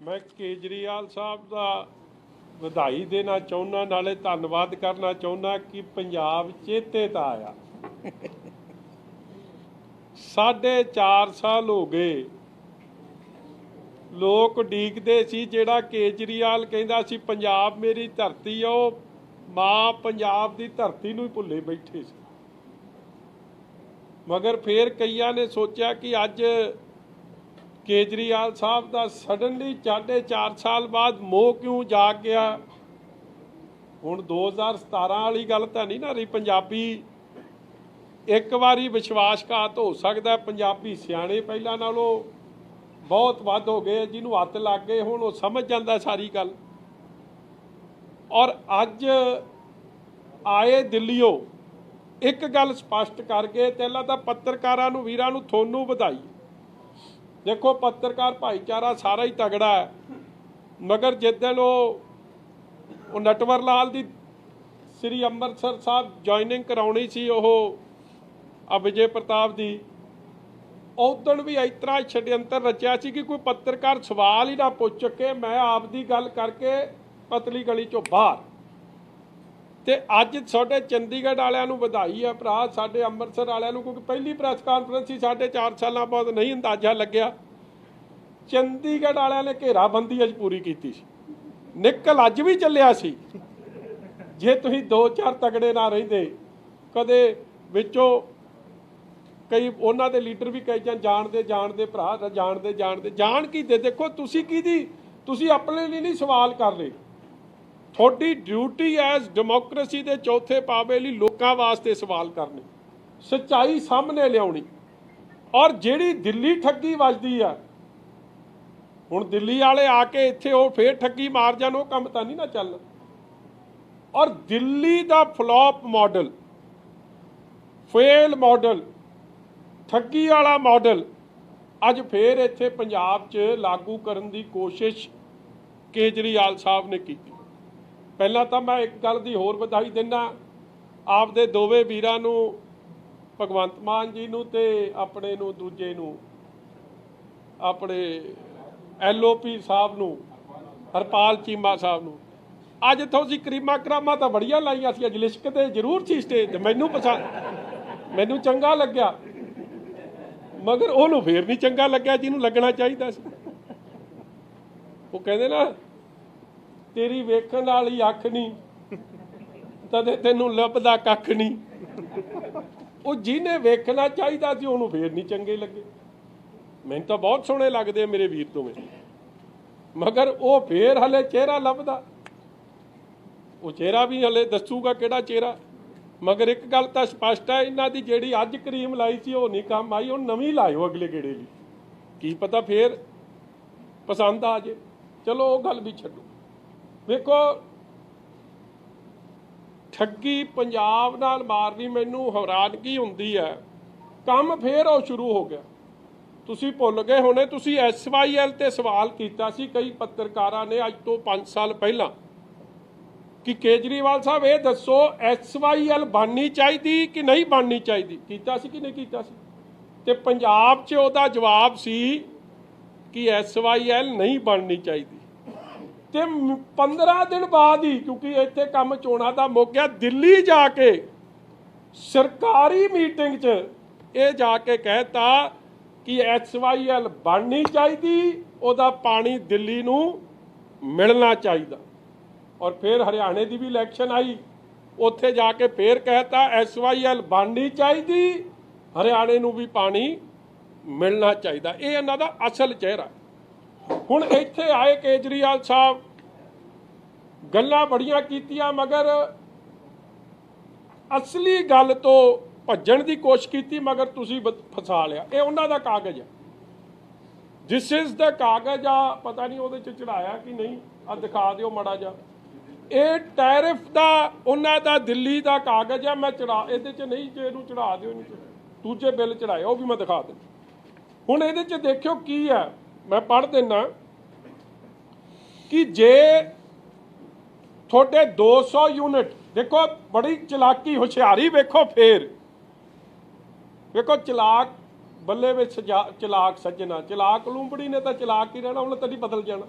मैं केजरीवाल साहब का ਵਧਾਈ देना चाहुंदा, नाले धन्नवाद करना चाहुंदा कि पंजाब चेते तो आया। 4.5 साल हो गए लोग उਡੀਕਦੇ ਸੀ ਜਿਹੜਾ केजरीवाल कहता सी पंजाब मेरी धरती है, वो माँ पंजाब की धरती नूं ही भुल्ले बैठे सी। मगर फिर कईयां ने सोचा कि अज केजरीवाल साहब का सडनली 4.5 साल बाद मोह क्यों जाग गया। हुण 2017 वाली गल तो नहीं ना रही। पंजाबी एक बारी विश्वासघात हो सकता है, पंजाबी सियाणे पहलां नालों बहुत वध हो गए, जिन्होंने हत्थ लग गए हुण वो समझ जाता सारी गल। और अज आए दिल्लीओ एक गल स्पष्ट कर गए। पहला तो पत्रकारां नूं वीरां नूं थोनू वधाई। देखो पत्रकार भाईचारा सारा ही तगड़ा है, मगर जिदन वो नटवर लाल की श्री अमृतसर साहब जॉइनिंग कराउणी सी विजय प्रताप की, उदण भी इस तरह छड्यंतर रचिया सी कि कोई पत्रकार सवाल ही ना पुछ सके। मैं आपदी गल करके पतली गली चों बाहर। तो अज साडे चंडीगढ़ वालियां नूं वधाई है भरा, साडे अमृतसर वालियां नूं, क्योंकि पहली प्रैस कानफ्रेंस ही 4.5 सालों बाद नहीं अंदाजा लग्या। चंडीगढ़ वालियां ने घेराबंदी अज पूरी की सी, निकल अज भी चलिया सी। जे तुसीं 2-4 तगड़े ना रहिंदे, कदे विचों कई उन्हां दे लीडर भी कई जानते भरा जानते जान की दे। देखो तुसीं कीदी, तुसीं अपने लिए नहीं सवाल कर रहे। थोड़ी ड्यूटी एज डेमोक्रेसी के चौथे पावे लिए लोगों वास्ते सवाल करने, सच्चाई सामने लियाउणी। और जिहड़ी दिल्ली ठगी वजदी है, हुण दिल्ली वाले आके इत्थे वो फिर ठगी मार जाण, वो काम तां नहीं ना चलना। और दिल्ली का फ्लॉप मॉडल, फेल मॉडल, ठगी वाला मॉडल अज फिर इत्थे पंजाब च लागू करन दी कोशिश केजरीवाल साहब ने की। पहला तो मैं एक गल की होर बधाई देना आपदे दोवे वीरां नूं, भगवंत मान जी नूं ते अपने नूं दूजे नूं अपने LOP साहब नूं, हरपाल चीमा साहब नूं। अज तुसीं करीमा करामा तो बड़िया लाइया सी, अज लिशकते जरूर सी स्टेज, मैनूं पसंद, मैनूं चंगा लग्या, मगर उहनूं फिर नहीं चंगा लग्या जिन्हों लगना चाहिए सी। वो कहंदे ना तेरी वेखण वाली अख नहीं तदे तैनूं लभदा कख नहीं। वो जिन्हें वेखना चाहिए सी उहनूं फिर नहीं चंगे लगे। मैनूं तो बहुत सोहणे लगदे मेरे वीर तो में, मगर वो फिर हले चेहरा लभदा, वो चेहरा भी हले दसूगा किहड़ा चेहरा। मगर एक गल तो स्पष्ट है, इन्हां दी जिहड़ी अज क्रीम लाई सी वो नहीं काम आई, हुण नवीं लाओ अगले गेड़े लई, की पता फिर पसंद आ जाए। चलो वो गल भी छड्डो। वेखो ठगी पंजाब नाल मारनी मैनूं हैरानगी हुंदी है। काम फिर वो शुरू हो गया। तुसीं भुल गए होने, तुसीं SYL ते सवाल कीता सी कई पत्रकारां ने अज तो 5 साल पहलां कि केजरीवाल साहब ये दसो SYL बननी चाहिए कि नहीं बननी चाहिए, कीता सी कि नहीं कीता सी। ते पंजाब च उहदा जवाब सी कि SYL नहीं बननी चाहिए। ते 15 दिन बाद ही, क्योंकि इत्थे काम चोणां दा मुक गया, दिल्ली जाके सरकारी मीटिंग च ये जाके कहता कि SYL बननी चाहिए, उहदा पानी दिल्ली नूं मिलना चाहिए। और फिर हरियाणे की भी इलैक्शन आई, उत्थे जाके फिर कहता SYL बननी चाहिए, हरियाणे नूं भी पानी मिलना चाहिए। ये इन्हां दा असल चेहरा। हुण इत्थे आए केजरीवाल साहब, गल्लां बड़ियां कीतियां, मगर असली गल तो भज्जण की कोशिश की, मगर तुसीं फसा लिया। ये उन्हां दा कागज है, दिस इज द कागज आ, पता नहीं उहदे च चढ़ाया कि नहीं, आ दिखा दिओ माड़ा जा। ये टैरिफ का उन्हां दा दिल्ली का कागज है। मैं चढ़ा इहदे च नहीं, जे इहनूं चढ़ा दिओ, दूजे बिल चढ़ाए, वो भी मैं दिखा देना। हुण इहदे च देखियो की है, मैं पढ़ देना कि जे थोड़े 200 यूनिट, देखो बड़ी चलाकी होशियारी, वेखो फिर वेखो चलाक ਬੱਲੇ ਵਿੱਚ ਚਲਾਕ ਸੱਜਣਾ, ਚਲਾਕ ਲੂੰਬੜੀ ਨੇ ਤਾਂ ਚਲਾਕ ਹੀ ਰਹਿਣਾ, ਉਹਨੇ ਤਾਂ ਨਹੀਂ ਬਦਲ ਜਾਣਾ।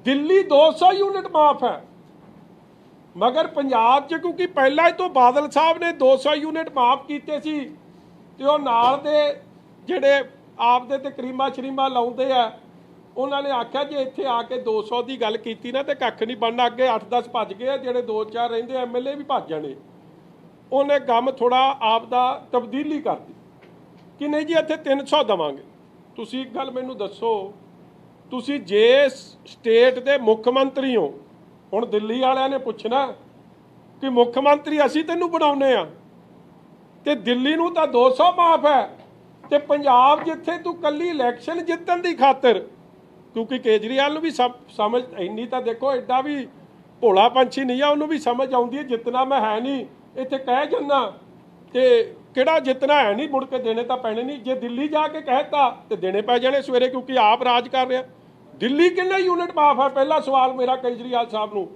ਦਿੱਲੀ 200 ਯੂਨਿਟ ਮਾਫ ਹੈ, ਮਗਰ ਪੰਜਾਬ 'ਚ ਕਿਉਂਕਿ ਪਹਿਲਾਂ ਹੀ ਤੋਂ ਬਾਦਲ ਸਾਹਿਬ ਨੇ 200 ਯੂਨਿਟ ਮਾਫ ਕੀਤੇ ਸੀ, ਤੇ ਉਹ ਨਾਲ ਦੇ ਜਿਹੜੇ ਆਪਦੇ ਤੇ ਕਰੀਮਾ ਸ਼ਰੀਮਾ ਲਾਉਂਦੇ ਆ, ਉਹਨਾਂ ਨੇ ਆਖਿਆ ਜੇ ਇੱਥੇ ਆ ਕੇ 200 ਦੀ ਗੱਲ ਕੀਤੀ ਨਾ ਤੇ ਕੱਖ ਨਹੀਂ ਬਣਨਾ। ਅੱਗੇ 8-10 ਭੱਜ ਗਏ, ਜਿਹੜੇ 2-4 ਰਹਿੰਦੇ MLA ਵੀ ਭੱਜ ਜਾਣੇ। ਉਹਨੇ ਕੰਮ ਥੋੜਾ ਆਪ ਦਾ ਤਬਦੀਲੀ ਕਰਤੀ ਕਿ ਨਹੀਂ ਜੀ ਇੱਥੇ 300 ਦੇਵਾਂਗੇ। ਤੁਸੀਂ ਇੱਕ ਗੱਲ ਮੈਨੂੰ ਦੱਸੋ, ਤੁਸੀਂ ਜੇ ਸਟੇਟ ਦੇ ਮੁੱਖ ਮੰਤਰੀ ਹੋ, ਹੁਣ ਦਿੱਲੀ ਵਾਲਿਆਂ ਨੇ ਪੁੱਛਣਾ ਕਿ ਮੁੱਖ ਮੰਤਰੀ ਅਸੀਂ ਤੈਨੂੰ ਬਣਾਉਨੇ ਆ, ਤੇ ਦਿੱਲੀ ਨੂੰ ਤਾਂ 200 ਮਾਫ ਹੈ, ਤੇ ਪੰਜਾਬ ਜਿੱਥੇ ਤੂੰ ਕੱਲੀ ਇਲੈਕਸ਼ਨ ਜਿੱਤਣ ਦੀ ਖਾਤਰ, ਕਿਉਂਕਿ ਕੇਜਰੀਵਾਲ ਨੂੰ ਵੀ ਸਮਝ ਇੰਨੀ ਤਾਂ ਦੇਖੋ, ਐਡਾ ਵੀ ਭੋਲਾ ਪੰਛੀ ਨਹੀਂ ਆ, ਉਹਨੂੰ ਵੀ ਸਮਝ ਆਉਂਦੀ ਹੈ ਜਿੱਤਣਾ ਮੈਂ ਹੈ ਨਹੀਂ, ਇੱਥੇ ਕਹਿ ਜਾਂਦਾ ਤੇ ਕਿਹੜਾ ਜਿੱਤਣਾ ਹੈ ਨਹੀਂ, ਮੁੜ ਕੇ ਦੇਣੇ ਤਾਂ ਪੈਣੇ ਨਹੀਂ। ਜੇ ਦਿੱਲੀ ਜਾ ਕੇ ਕਹਿਤਾ ਤੇ ਦੇਣੇ ਪੈ ਜਾਣੇ ਸਵੇਰੇ, ਕਿਉਂਕਿ ਆਪ ਰਾਜ ਕਰ ਰਿਹਾ। ਦਿੱਲੀ ਕਿੰਨੇ ਯੂਨਿਟ ਮਾਫ ਹੈ? ਪਹਿਲਾ ਸਵਾਲ ਮੇਰਾ ਕੇਜਰੀਵਾਲ ਸਾਹਿਬ ਨੂੰ,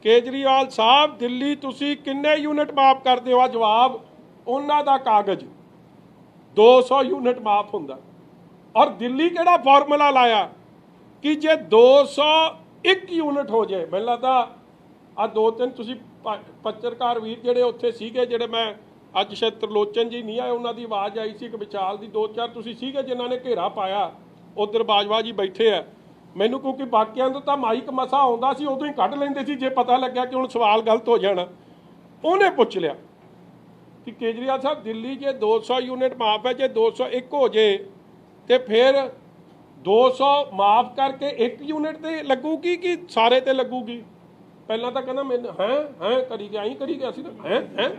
ਕੇਜਰੀਵਾਲ ਸਾਹਿਬ ਦਿੱਲੀ ਤੁਸੀਂ ਕਿੰਨੇ ਯੂਨਿਟ ਮਾਫ ਕਰਦੇ ਹੋ? ਜਵਾਬ ਉਹਨਾਂ ਦਾ ਕਾਗਜ਼ 200 ਯੂਨਿਟ ਮਾਫ ਹੁੰਦਾ। ਔਰ ਦਿੱਲੀ ਕਿਹੜਾ ਫਾਰਮੂਲਾ ਲਾਇਆ ਕਿ ਜੇ 201 ਯੂਨਿਟ ਹੋ ਜਾਏ, ਮੈਨੂੰ ਲੱਗਦਾ ਆ 2-3 ਤੁਸੀਂ ਪੱਤਰਕਾਰ ਵੀਰ ਜਿਹੜੇ ਉੱਥੇ ਸੀਗੇ, ਜਿਹੜੇ ਮੈਂ ਅੱਜ ਸ਼ਾਇਦ ਤਰਲੋਚਨ ਜੀ ਨਹੀਂ ਆਏ, ਉਹਨਾਂ ਦੀ ਆਵਾਜ਼ ਆਈ ਸੀ, ਇੱਕ ਵਿਚਾਲ ਦੀ 2-4 ਤੁਸੀਂ ਸੀਗੇ ਜਿਨ੍ਹਾਂ ਨੇ ਘੇਰਾ ਪਾਇਆ, ਉੱਧਰ ਬਾਜਵਾ ਜੀ ਬੈਠੇ ਆ। ਮੈਨੂੰ ਕਿਉਂਕਿ ਬਾਕੀਆਂ ਤੋਂ ਤਾਂ ਮਾਈਕ ਮਸਾ ਆਉਂਦਾ ਸੀ, ਉਦੋਂ ਹੀ ਕੱਢ ਲੈਂਦੇ ਸੀ ਜੇ ਪਤਾ ਲੱਗਿਆ ਕਿ ਹੁਣ ਸਵਾਲ ਗਲਤ ਹੋ ਜਾਣਾ। ਉਹਨੇ ਪੁੱਛ ਲਿਆ ਕਿ ਕੇਜਰੀਵਾਲ ਸਾਹਿਬ ਦਿੱਲੀ ਜੇ 200 ਯੂਨਿਟ ਮਾਫ ਹੈ, ਜੇ 201 ਹੋ ਜੇ ਤੇ ਫਿਰ 200 ਮਾਫ ਕਰਕੇ 1 ਯੂਨਿਟ ਤੇ ਲੱਗੂਗੀ ਕਿ ਸਾਰੇ ਤੇ ਲੱਗੂਗੀ? ਪਹਿਲਾਂ ਤਾਂ ਕਹਿੰਦਾ ਮੈਨੂੰ ਹੈ ਕਰੀ ਗਿਆ, ਐਂ ਕਰੀ ਗਿਆ ਸੀ ਨਾ, ਹੈ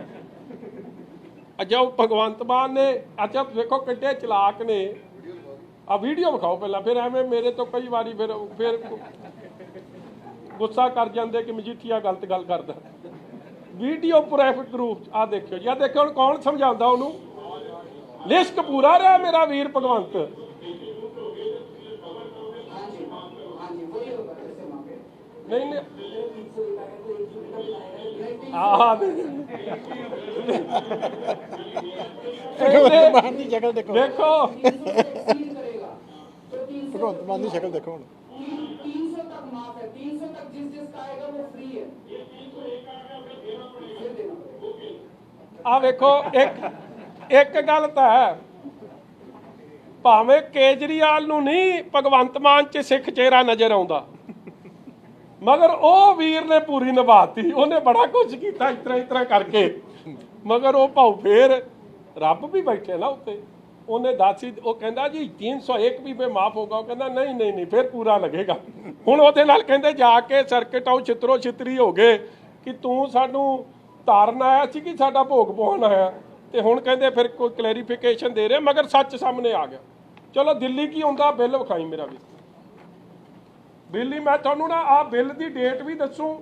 ਅੱਛਾ ਉਹ ਭਗਵੰਤ ਮਾਨ ਨੇ, ਅੱਛਾ ਵੇਖੋ ਕਿੱਡੇ ਚਲਾਕ ਨੇ, ਆ ਵੀਡੀਓ ਵਿਖਾਓ ਪਹਿਲਾਂ, ਫਿਰ ਐਵੇਂ ਮੇਰੇ ਤੋਂ ਕਈ ਵਾਰੀ ਫਿਰ ਗੁੱਸਾ ਕਰ ਜਾਂਦੇ ਕਿ ਮਜੀਠੀਆ ਗਲਤ ਗੱਲ ਕਰਦਾ। ਵੀਡੀਓ ਪ੍ਰੂਫ ਗਰੁੱਪ ਆ ਦੇਖਿਓ ਜੀ, ਆ ਦੇਖਿਓ ਹੁਣ ਕੌਣ ਸਮਝਾਉਂਦਾ ਉਹਨੂੰ। ਲਿਸਟ ਪੂਰਾ ਰਿਹਾ ਮੇਰਾ ਵੀਰ ਭਗਵੰਤ। ਨਹੀਂ ਨਹੀਂ ਦੀ ਸ਼ਕਲ ਦੇਖੋ, ਦੇਖੋ ਭਗਵੰਤ ਮਾਨ ਦੀ ਸ਼ਕਲ ਦੇਖੋ ਹੁਣ। 300 तक माफ है, 300 तक जिस जिसका आएगा वो फ्री है। ਆ ਵੇਖੋ ਇੱਕ ਗੱਲ ਤਾਂ ਹੈ, ਭਾਵੇਂ ਕੇਜਰੀਵਾਲ ਨੂੰ ਨਹੀਂ ਭਗਵੰਤ ਮਾਨ 'ਚ ਸਿੱਖ ਚਿਹਰਾ ਨਜ਼ਰ ਆਉਂਦਾ, ਮਗਰ ਉਹ ਵੀਰ ਨੇ ਪੂਰੀ ਨਿਭਾਤੀ। ਉਹਨੇ ਬੜਾ ਕੁਝ ਕੀਤਾ ਇਸ ਤਰ੍ਹਾਂ ਕਰਕੇ, ਮਗਰ ਉਹ ਭਾਉ ਫੇਰ ਰੱਬ ਵੀ ਬੈਠੇ ਨਾ ਉੱਤੇ। ਉਹਨੇ ਦੱਸੀ, ਉਹ ਕਹਿੰਦਾ ਜੀ 301 ਵੀ ਮੈਂ ਮਾਫ ਹੋਗਾ, ਉਹ ਕਹਿੰਦਾ ਨਹੀਂ ਫਿਰ ਪੂਰਾ ਲੱਗੇਗਾ। ਹੁਣ ਉਹਦੇ ਨਾਲ ਕਹਿੰਦੇ ਜਾ ਕੇ ਸਰਕਟ ਆਉ ਛਿੱਤਰੋ ਛਿੱਤਰੀ ਹੋ ਗਏ ਕਿ ਤੂੰ ਸਾਨੂੰ ਤਾਰਨ ਆਇਆ ਸੀ ਕਿ ਸਾਡਾ ਭੋਗ ਪਾਉਣ ਆਇਆ, ਤੇ ਹੁਣ ਕਹਿੰਦੇ ਫਿਰ ਕੋਈ ਕਲੈਰੀਫਿਕੇਸ਼ਨ ਦੇ ਰਹੇ, ਮਗਰ ਸੱਚ ਸਾਹਮਣੇ ਆ ਗਿਆ। ਚਲੋ ਦਿੱਲੀ ਕੀ ਹੁੰਦਾ, ਬਿੱਲ ਵਿਖਾਈ ਮੇਰਾ ਵੀ ਬਿੱਲ ਹੀ, ਮੈਂ ਤੁਹਾਨੂੰ ਨਾ ਆ ਬਿੱਲ ਦੀ ਡੇਟ ਵੀ ਦੱਸੂ।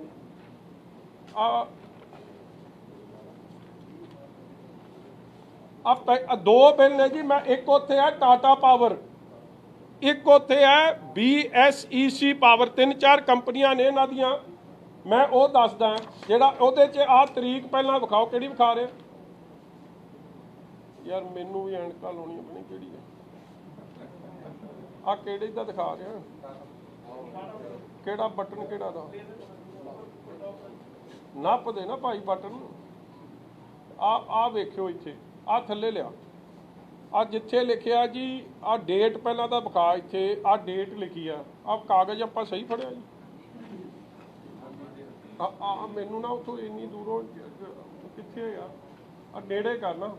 ਦੋ ਬਿੱਲ ਨੇ ਜੀ, ਮੈਂ ਇੱਕ ਉੱਥੇ ਹੈ ਟਾਟਾ ਪਾਵਰ, ਇੱਕ ਉੱਥੇ ਹੈ BSEC ਪਾਵਰ, 3-4 ਕੰਪਨੀਆਂ ਨੇ ਇਹਨਾਂ ਦੀਆਂ। ਮੈਂ ਉਹ ਦੱਸਦਾ ਜਿਹੜਾ ਉਹਦੇ 'ਚ ਆ ਤਰੀਕ ਪਹਿਲਾਂ ਵਿਖਾਓ, ਕਿਹੜੀ ਵਿਖਾ ਰਹੇ ਯਾਰ? ਮੈਨੂੰ ਵੀ ਐਨਕਾਂ ਲਾਉਣੀ ਆਪਣੀ, ਕਿਹੜੀ ਹੈ ਆ? ਕਿਹੜੇ ਦਾ ਦਿਖਾ ਰਿਹਾ? ਕਿਹੜਾ ਬਟਨ, ਕਿਹੜਾ ਦਾ ਨੱਪ ਦੇ ਨਾ ਭਾਈ ਬਟਨ। ਆ ਵੇਖਿਓ ਇੱਥੇ, ਆ ਥੱਲੇ ਲਿਆ, ਆ ਜਿੱਥੇ ਲਿਖਿਆ ਜੀ ਆ ਡੇਟ ਪਹਿਲਾਂ ਤਾਂ ਵਿਖਾ, ਇੱਥੇ ਆ ਡੇਟ ਲਿਖੀ ਆ ਕਾਗਜ਼ ਆਪਾਂ ਸਹੀ ਫੜਿਆ ਜੀ? ਆ ਮੈਨੂੰ ਨਾ ਉੱਥੋਂ ਇੰਨੀ ਦੂਰੋਂ ਕਿੱਥੇ ਆ? ਆ ਨੇੜੇ ਕਰਨਾ,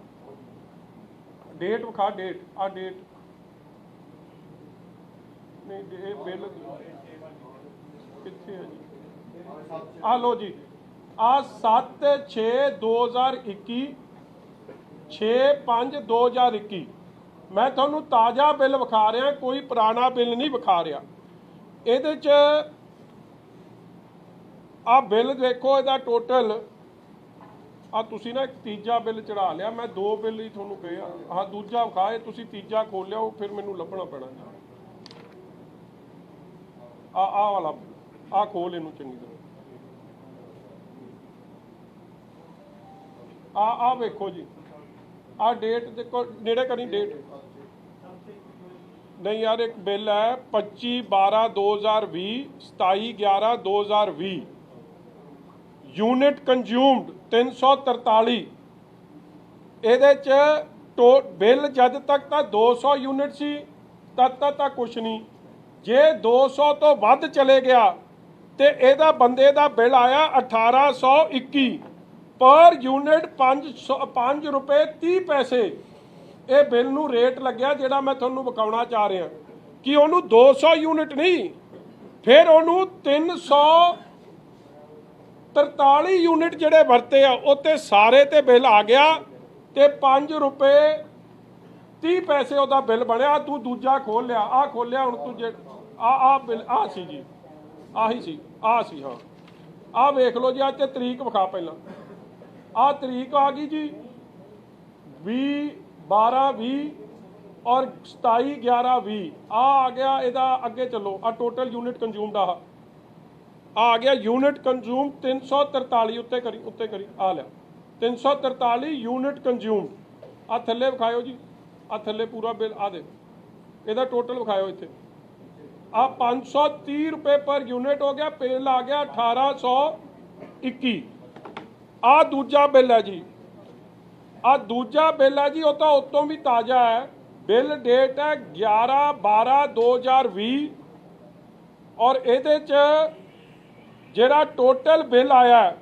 ਡੇਟ ਵਿਖਾ, ਡੇਟ ਆ ਡੇਟ ਨਹੀਂ, ਇਹ ਬਿੱਲ ਕਿੱਥੇ ਹੈ ਜੀ? ਆ ਲੋ ਜੀ, ਆ 7/6/2021, 6/5/2021। ਮੈਂ ਤੁਹਾਨੂੰ ਤਾਜ਼ਾ ਬਿੱਲ ਵਿਖਾ ਰਿਹਾ, ਕੋਈ ਪੁਰਾਣਾ ਬਿੱਲ ਨਹੀਂ ਵਿਖਾ ਰਿਹਾ। ਇਹਦੇ 'ਚ ਆ ਬਿੱਲ ਦੇਖੋ, ਇਹਦਾ ਟੋਟਲ ਆ ਤੁਸੀਂ ਨਾ ਇੱਕ ਤੀਜਾ ਬਿੱਲ ਚੜਾ ਲਿਆ, ਮੈਂ 2 ਬਿੱਲ ਹੀ ਤੁਹਾਨੂੰ ਕਹੇ ਆ, ਆਹ ਦੂਜਾ ਵਿਖਾਏ, ਤੁਸੀਂ ਤੀਜਾ ਖੋਲਿਆ, ਉਹ ਫਿਰ ਮੈਨੂੰ ਲੱਭਣਾ ਪੈਣਾ। ਆ ਵਾਲਾ ਆ ਖੋਲ ਇਹਨੂੰ ਚੰਗੀ ਤਰ੍ਹਾਂ। ਆ ਵੇਖੋ ਜੀ, ਆ ਡੇਟ ਦੇਖੋ ਨੇੜੇ ਕਰੀ ਡੇਟ नहीं यार एक बिल है 25/12/2020 27/11/2020 यूनिट कंज्यूम्ड 343 ਇਹਦੇ ਚ ਬਿੱਲ ਜਦ ਤੱਕ ਤਾਂ 200 ਯੂਨਿਟ ਸੀ ਤਦ ਤੱਕ ਤਾਂ ਕੁਛ ਨਹੀਂ ਜੇ 200 ਤੋਂ ਵੱਧ ਚਲੇ ਗਿਆ ਤੇ ਇਹਦਾ ਬੰਦੇ ਦਾ ਬਿੱਲ ਆਇਆ 1821 ਪਰ ਯੂਨਿਟ 5 ਰੁਪਏ 30 ਪੈਸੇ ਇਹ ਬਿੱਲ ਨੂੰ ਰੇਟ ਲੱਗਿਆ ਜਿਹੜਾ ਮੈਂ ਤੁਹਾਨੂੰ ਵਿਖਾਉਣਾ ਚਾਹ ਰਿਹਾ ਕਿ ਉਹਨੂੰ 200 ਯੂਨਿਟ ਨਹੀਂ ਫਿਰ ਉਹਨੂੰ 343 ਯੂਨਿਟ ਜਿਹੜੇ ਵਰਤੇ ਆ ਉੱਤੇ ਸਾਰੇ ਤੇ ਬਿੱਲ ਆ ਗਿਆ ਤੇ 5 ਰੁਪਏ 30 ਪੈਸੇ ਉਹਦਾ ਬਿੱਲ ਬਣਿਆ। ਤੂੰ ਦੂਜਾ ਖੋਲ ਲਿਆ ਆ ਖੋਲਿਆ ਹੁਣ ਤੂੰ ਜੇ ਆ ਬਿੱਲ ਆ ਸੀ ਜੀ ਆਹੀ ਸੀ ਆ ਸੀ ਹਾਂ ਆ ਵੇਖ ਲਓ ਜੀ ਅੱਜ ਤੇ ਤਰੀਕ ਵਿਖਾ ਪਹਿਲਾਂ ਆ ਤਰੀਕ ਆ ਗਈ ਜੀ 20/12/20 और 27/11/20 आ गया ਇਹਦਾ ਅੱਗੇ ਚੱਲੋ ਆ ਟੋਟਲ ਯੂਨਿਟ ਕੰਜ਼ੂਮਡ ਆ ਗਿਆ ਯੂਨਿਟ ਕੰਜ਼ੂਮ 343 ਉੱਤੇ ਕਰੀ ਆ ਲਿਆ 343 ਯੂਨਿਟ ਕੰਜ਼ੂਮਡ ਆ ਥੱਲੇ ਵਿਖਾਇਓ ਜੀ ਆ ਥੱਲੇ ਪੂਰਾ ਬਿੱਲ ਆ ਦੇ ਇਹਦਾ ਟੋਟਲ ਵਿਖਾਇਓ ਇੱਥੇ ਆ 530 ਰੁਪਏ ਪਰ ਯੂਨਿਟ ਹੋ ਗਿਆ ਬਿੱਲ ਆ ਗਿਆ 1821 ਆ ਦੂਜਾ ਬਿੱਲ ਹੈ ਜੀ ਆ ਦੂਜਾ ਬਿੱਲ ਹੈ ਜੀ ਉਹ ਤਾਂ ਉਤੋਂ ਵੀ ਤਾਜ਼ਾ ਹੈ ਬਿੱਲ ਡੇਟ ਹੈ 11/12/2020 ਔਰ ਇਹਦੇ ਚ ਜਿਹੜਾ ਟੋਟਲ ਬਿੱਲ ਆਇਆ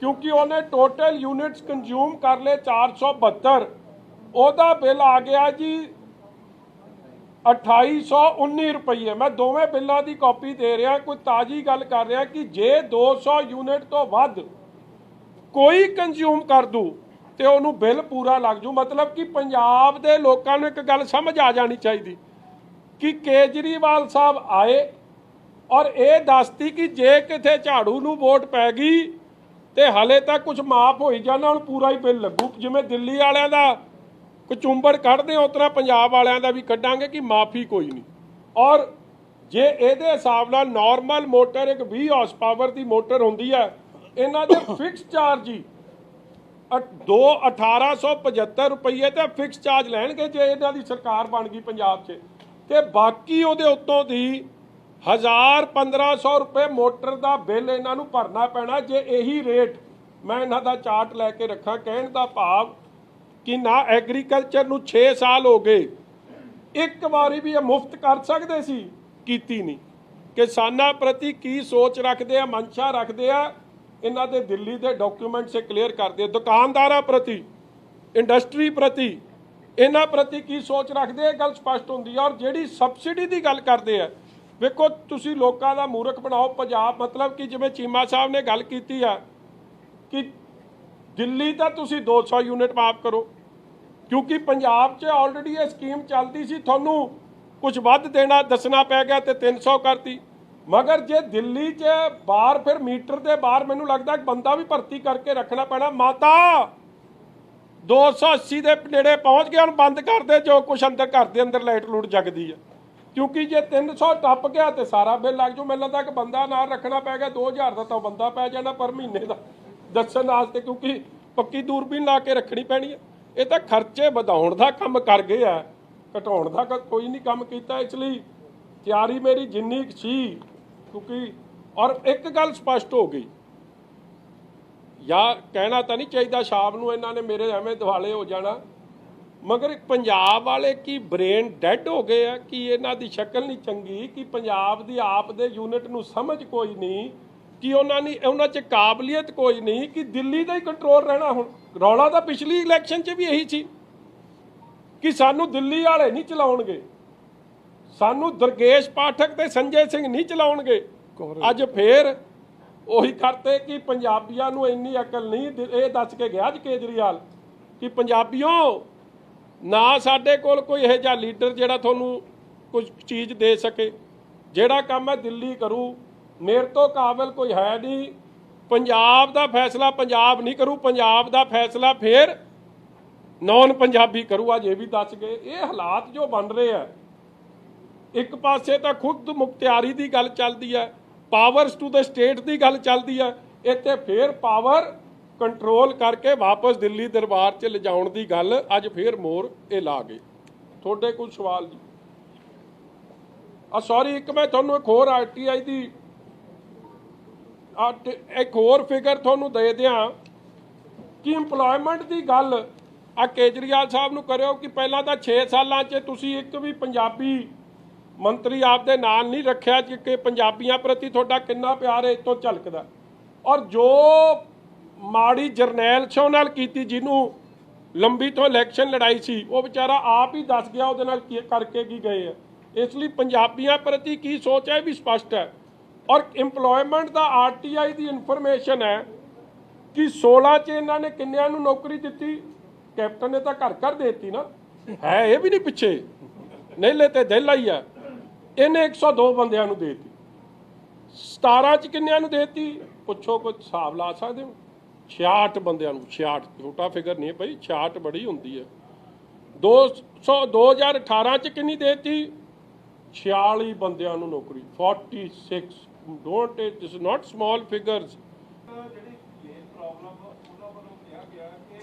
ਕਿਉਂਕਿ ਉਹਨੇ ਟੋਟਲ ਯੂਨਿਟਸ ਕੰਜ਼ੂਮ ਕਰ ਲਏ 472 ਉਹਦਾ ਬਿੱਲ ਆ ਗਿਆ ਜੀ 2819 ਰੁਪਏ। ਮੈਂ ਦੋਵੇਂ ਬਿੱਲਾਂ ਦੀ ਕਾਪੀ ਦੇ ਰਿਹਾ ਕੋਈ ਤਾਜ਼ੀ ਗੱਲ ਕਰ ਰਿਹਾ ਕਿ ਜੇ 200 ਯੂਨਿਟ ਤੋਂ ਵੱਧ ਕੋਈ ਕੰਜ਼ੂਮ ਕਰ ਦੂ ਤੇ ਉਹਨੂੰ ਬਿੱਲ ਪੂਰਾ ਲੱਗ ਜੂ। ਮਤਲਬ ਕਿ ਪੰਜਾਬ ਦੇ ਲੋਕਾਂ ਨੂੰ ਇੱਕ ਗੱਲ ਸਮਝ ਆ ਜਾਣੀ ਚਾਹੀਦੀ ਕਿ ਕੇਜਰੀਵਾਲ ਸਾਹਿਬ ਆਏ ਔਰ ਇਹ ਦੱਸਤੀ ਕਿ ਜੇ ਕਿਤੇ ਝਾੜੂ ਨੂੰ ਵੋਟ ਪੈ ਗਈ ਤੇ ਹਲੇ ਤੱਕ ਕੁਝ ਮਾਫ ਹੋਈ ਜਾਣਾ ਹੁਣ ਪੂਰਾ ਹੀ ਬਿੱਲ ਲੱਗੂ। ਜਿਵੇਂ ਦਿੱਲੀ ਵਾਲਿਆਂ ਦਾ ਕਚੁੰਬੜ ਕੱਢਦੇ ਉਸ ਤਰ੍ਹਾਂ ਪੰਜਾਬ ਵਾਲਿਆਂ ਦਾ ਵੀ ਕੱਢਾਂਗੇ ਕਿ ਮਾਫੀ ਕੋਈ ਨਹੀਂ। ਔਰ ਜੇ ਇਹਦੇ ਹਿਸਾਬ ਨਾਲ ਨਾਰਮਲ ਮੋਟਰ ਇੱਕ 20 ਹਾਰਸ ਪਾਵਰ ਦੀ ਮੋਟਰ ਹੁੰਦੀ ਹੈ ਇਹਨਾਂ ਦੇ ਫਿਕਸ ਚਾਰਜ ਹੀ 1875 ਰੁਪਏ ਤੇ ਫਿਕਸ ਚਾਰਜ ਲੈਣਗੇ ਜੇ ਇਹਨਾਂ ਦੀ ਸਰਕਾਰ ਬਣ ਗਈ ਪੰਜਾਬ 'ਚ ਤੇ ਬਾਕੀ ਉਹਦੇ ਉੱਤੋਂ ਦੀ 1000-1500 ਰੁਪਏ ਮੋਟਰ ਦਾ ਬਿੱਲ ਇਹਨਾਂ ਨੂੰ ਭਰਨਾ ਪੈਣਾ ਜੇ ਇਹੀ ਰੇਟ ਮੈਂ ਇਹਨਾਂ ਦਾ ਚਾਰਟ ਲੈ ਕੇ ਰੱਖਾਂ। ਕਹਿਣ ਦਾ ਭਾਵ ਕਿ ਨਾ ਐਗਰੀਕਲਚਰ ਨੂੰ 6 ਸਾਲ ਹੋ ਗਏ ਇੱਕ ਵਾਰੀ ਵੀ ਇਹ ਮੁਫਤ ਕਰ ਸਕਦੇ ਸੀ ਕੀਤੀ ਨਹੀਂ। ਕਿਸਾਨਾਂ ਪ੍ਰਤੀ ਕੀ ਸੋਚ ਰੱਖਦੇ ਆ ਮਨਸ਼ਾ ਰੱਖਦੇ ਆ ਇਹਨਾਂ ਦੇ ਦਿੱਲੀ ਦੇ ਡਾਕੂਮੈਂਟ ਸੇ ਕਲੀਅਰ ਕਰਦੇ ਦੁਕਾਨਦਾਰਾਂ ਪ੍ਰਤੀ ਇੰਡਸਟਰੀ ਪ੍ਰਤੀ ਇਹਨਾਂ ਪ੍ਰਤੀ ਕੀ ਸੋਚ ਰੱਖਦੇ ਇਹ ਗੱਲ ਸਪਸ਼ਟ ਹੁੰਦੀ ਹੈ। ਔਰ ਜਿਹੜੀ ਸਬਸਿਡੀ ਦੀ ਗੱਲ ਕਰਦੇ ਆ ਵੇਖੋ ਤੁਸੀਂ ਲੋਕਾਂ ਦਾ ਮੂਰਖ ਬਣਾਓ ਪੰਜਾਬ ਮਤਲਬ ਕਿ ਜਿਵੇਂ ਚੀਮਾ ਸਾਹਿਬ ਨੇ ਗੱਲ ਕੀਤੀ ਆ ਕਿ ਦਿੱਲੀ ਤਾਂ ਤੁਸੀਂ 200 ਯੂਨਿਟ ਮਾਫ ਕਰੋ ਕਿਉਂਕਿ ਪੰਜਾਬ 'ਚ ਆਲਰੇਡੀ ਇਹ ਸਕੀਮ ਚੱਲਦੀ ਸੀ ਤੁਹਾਨੂੰ ਕੁਝ ਵੱਧ ਦੇਣਾ ਦੱਸਣਾ ਪੈ ਗਿਆ ਤੇ 300 ਕਰਤੀ। ਮਗਰ ਜੇ ਦਿੱਲੀ 'ਚ ਬਾਹਰ ਫਿਰ ਮੀਟਰ ਦੇ ਬਾਹਰ ਮੈਨੂੰ ਲੱਗਦਾ ਇੱਕ ਬੰਦਾ ਵੀ ਭਰਤੀ ਕਰਕੇ ਰੱਖਣਾ ਪੈਣਾ। ਮਾਤਾ 280 ਦੇ ਨੇੜੇ ਪਹੁੰਚ ਗਿਆ ਹੁਣ ਬੰਦ ਕਰ ਦੇ ਜੋ ਕੁਛ ਅੰਦਰ ਘਰ ਦੇ ਅੰਦਰ ਲਾਈਟ ਲੂਟ ਜਗਦੀ ਆ ਕਿਉਂਕਿ ਜੇ 300 ਟੱਪ ਗਿਆ ਤੇ ਸਾਰਾ ਬਿੱਲ ਲੱਗ ਜਾਊ। ਮੈਨੂੰ ਲੱਗਦਾ ਕਿ ਬੰਦਾ ਨਾਲ ਰੱਖਣਾ ਪੈ ਗਿਆ 2000 ਦਾ ਤਾਂ ਬੰਦਾ ਪੈ ਜਾਣਾ ਪਰ ਮਹੀਨੇ ਦਾ ਦੱਸਣ ਵਾਸਤੇ ਕਿਉਂਕਿ ਪੱਕੀ ਦੂਰਬੀਨ ਲਾ ਕੇ ਰੱਖਣੀ ਪੈਣੀ ਹੈ। ਇਹ ਤਾਂ ਖਰਚੇ ਵਧਾਉਣ ਦਾ ਕੰਮ ਕਰ ਗਏ ਆ ਘਟਾਉਣ ਦਾ ਕੋਈ ਨਹੀਂ ਕੰਮ ਕੀਤਾ। ਇਸ ਲਈ ਤਿਆਰੀ ਮੇਰੀ ਜਿੰਨੀ ਸੀ ਕਿਉਂਕਿ ਔਰ ਇੱਕ ਗੱਲ ਸਪਸ਼ਟ ਹੋ ਗਈ ਜਾਂ ਕਹਿਣਾ ਤਾਂ ਨਹੀਂ ਚਾਹੀਦਾ ਸ਼ਾਮ ਨੂੰ ਇਹਨਾਂ ਨੇ ਮੇਰੇ ਐਵੇਂ ਦਿਵਾਲੇ ਹੋ ਜਾਣਾ ਮਗਰ ਪੰਜਾਬ ਵਾਲੇ ਕੀ ਬ੍ਰੇਨ ਡੈਡ ਹੋ ਗਏ ਆ ਕਿ ਇਹਨਾਂ ਦੀ ਸ਼ਕਲ ਨਹੀਂ ਚੰਗੀ ਕਿ ਪੰਜਾਬ ਦੀ ਆਪ ਦੇ ਯੂਨਿਟ ਨੂੰ ਸਮਝ ਕੋਈ ਨਹੀਂ ਕਿ ਉਹਨਾਂ 'ਚ ਕਾਬਲੀਅਤ ਕੋਈ ਨਹੀਂ ਕਿ ਦਿੱਲੀ ਦਾ ਹੀ ਕੰਟਰੋਲ ਰਹਿਣਾ। ਹੁਣ ਰੌਲਾ ਤਾਂ ਪਿਛਲੀ ਇਲੈਕਸ਼ਨ 'ਚ ਵੀ ਇਹੀ ਸੀ ਕਿ ਸਾਨੂੰ ਦਿੱਲੀ ਵਾਲੇ ਨਹੀਂ ਚਲਾਉਣਗੇ ਸਾਨੂੰ ਦੁਰਗੇਸ਼ ਪਾਠਕ ਤੇ ਸੰਜੇ ਸਿੰਘ ਨਹੀਂ ਚਲਾਉਣਗੇ। ਅੱਜ ਫੇਰ ਉਹੀ ਕਰਤੇ ਕਿ ਪੰਜਾਬੀਆਂ ਨੂੰ ਇੰਨੀ ਅਕਲ ਨਹੀਂ ਇਹ ਦੱਸ ਕੇ ਗਿਆ ਜੀ ਕੇਜਰੀਵਾਲ ਕਿ ਪੰਜਾਬੀਓ ਨਾ ਸਾਡੇ ਕੋਲ ਕੋਈ ਇਹੋ ਜਿਹਾ ਲੀਡਰ ਜਿਹੜਾ ਤੁਹਾਨੂੰ ਕੁਝ ਚੀਜ਼ ਦੇ ਸਕੇ ਜਿਹੜਾ ਕੰਮ ਹੈ ਦਿੱਲੀ ਕਰੂ ਮੇਰੇ ਤੋਂ ਕਾਬਲ ਕੋਈ ਹੈ ਨਹੀਂ। ਪੰਜਾਬ ਦਾ ਫੈਸਲਾ ਪੰਜਾਬ ਨਹੀਂ ਕਰੂ ਪੰਜਾਬ ਦਾ ਫੈਸਲਾ ਫੇਰ ਨੌਨ ਪੰਜਾਬੀ ਕਰੂ। ਅੱਜ ਇਹ ਵੀ ਦੱਸ ਗਏ। ਇਹ ਹਾਲਾਤ ਜੋ ਬਣ ਰਹੇ ਆ ਇੱਕ ਪਾਸੇ ਤਾਂ ਖੁਦ ਮੁਖਤਿਆਰੀ ਦੀ ਗੱਲ ਚੱਲਦੀ ਹੈ ਪਾਵਰਸ ਟੂ ਦ ਸਟੇਟ ਦੀ ਗੱਲ ਚੱਲਦੀ ਹੈ ਇੱਥੇ ਫੇਰ ਪਾਵਰ ਕੰਟਰੋਲ ਕਰਕੇ ਵਾਪਸ ਦਿੱਲੀ ਦਰਬਾਰ 'ਚ ਲਿਜਾਉਣ ਦੀ ਗੱਲ ਅੱਜ ਫੇਰ ਮੋਹਰ ਇਹ ਲਾ ਗਏ। ਤੁਹਾਡੇ ਕੋਈ ਸਵਾਲ ਜੀ? ਸੌਰੀ, ਇੱਕ ਮੈਂ ਤੁਹਾਨੂੰ ਇੱਕ ਹੋਰ RTI ਦੀ ਇੱਕ ਹੋਰ ਫਿਗਰ ਤੁਹਾਨੂੰ ਦੇ ਦਿਆਂ ਕਿ ਇੰਪਲੋਇਮੈਂਟ ਦੀ ਗੱਲ ਕੇਜਰੀਵਾਲ ਸਾਹਿਬ ਨੂੰ ਕਰਿਓ ਕਿ ਪਹਿਲਾਂ ਤਾਂ 6 ਸਾਲਾਂ 'ਚ ਤੁਸੀਂ ਇੱਕ ਵੀ ਪੰਜਾਬੀ ਮੰਤਰੀ ਆਪਦੇ ਨਾਲ ਨਹੀਂ ਰੱਖਿਆ ਕਿ ਪੰਜਾਬੀਆਂ ਪ੍ਰਤੀ ਤੁਹਾਡਾ ਕਿੰਨਾ ਪਿਆਰ ਹੈ ਇੱਥੋਂ ਝਲਕਦਾ। ਔਰ ਜੋ ਮਾੜੀ ਜਰਨੈਲ ਸ਼ੋ ਨਾਲ ਕੀਤੀ, ਜਿਹਨੂੰ ਲੰਬੀ ਤੋਂ ਇਲੈਕਸ਼ਨ ਲੜਾਈ ਸੀ, ਉਹ ਵਿਚਾਰਾ ਆਪ ਹੀ ਦੱਸ ਗਿਆ ਉਹਦੇ ਨਾਲ ਕੀ ਕਰਕੇ ਕੀ ਗਏ ਆ। ਇਸ ਲਈ ਪੰਜਾਬੀਆਂ ਪ੍ਰਤੀ ਕੀ ਸੋਚ ਹੈ ਵੀ ਸਪਸ਼ਟ ਹੈ। ਔਰ ਇੰਪਲੋਇਮੈਂਟ ਦਾ RTI ਦੀ ਇਨਫੋਰਮੇਸ਼ਨ ਹੈ ਕਿ 16 'ਚ ਇਹਨਾਂ ਨੇ ਕਿੰਨਿਆਂ ਨੂੰ ਨੌਕਰੀ ਦਿੱਤੀ? ਕੈਪਟਨ ਨੇ ਤਾਂ ਘਰ ਘਰ ਦੇ ਦਿੱਤੀ ਨਾ, ਹੈ ਇਹ ਵੀ ਨਹੀਂ ਪਿੱਛੇ, ਨੇਲੇ ਤੇ ਦਿਲ ਆਈ ਹੈ। ਇਹਨੇ 102 ਬੰਦਿਆਂ ਨੂੰ ਦੇ ਦਿੱਤੀ। 17 'ਚ ਕਿੰਨਿਆਂ ਨੂੰ ਦੇ ਦਿੱਤੀ? ਪੁੱਛੋ, ਕੋਈ ਹਿਸਾਬ ਲਾ ਸਕਦੇ ਹੋ? 66 ਬੰਦਿਆਂ ਨੂੰ। 66 ਛੋਟਾ ਫਿਗਰ ਨਹੀਂ ਭਾਈ, 66 ਬੜੀ ਹੁੰਦੀ ਹੈ। 2018 'ਚ ਕਿੰਨੀ ਦੇ ਦਿੱਤੀ? 46 ਬੰਦਿਆਂ ਨੂੰ ਨੌਕਰੀ। 46 don't, it is not small figures. ਜਿਹੜੀ ਮੇਨ ਪ੍ਰੋਬਲਮ ਉਹਨਾਂ ਵੱਲੋਂ ਕਿਹਾ ਗਿਆ ਕਿ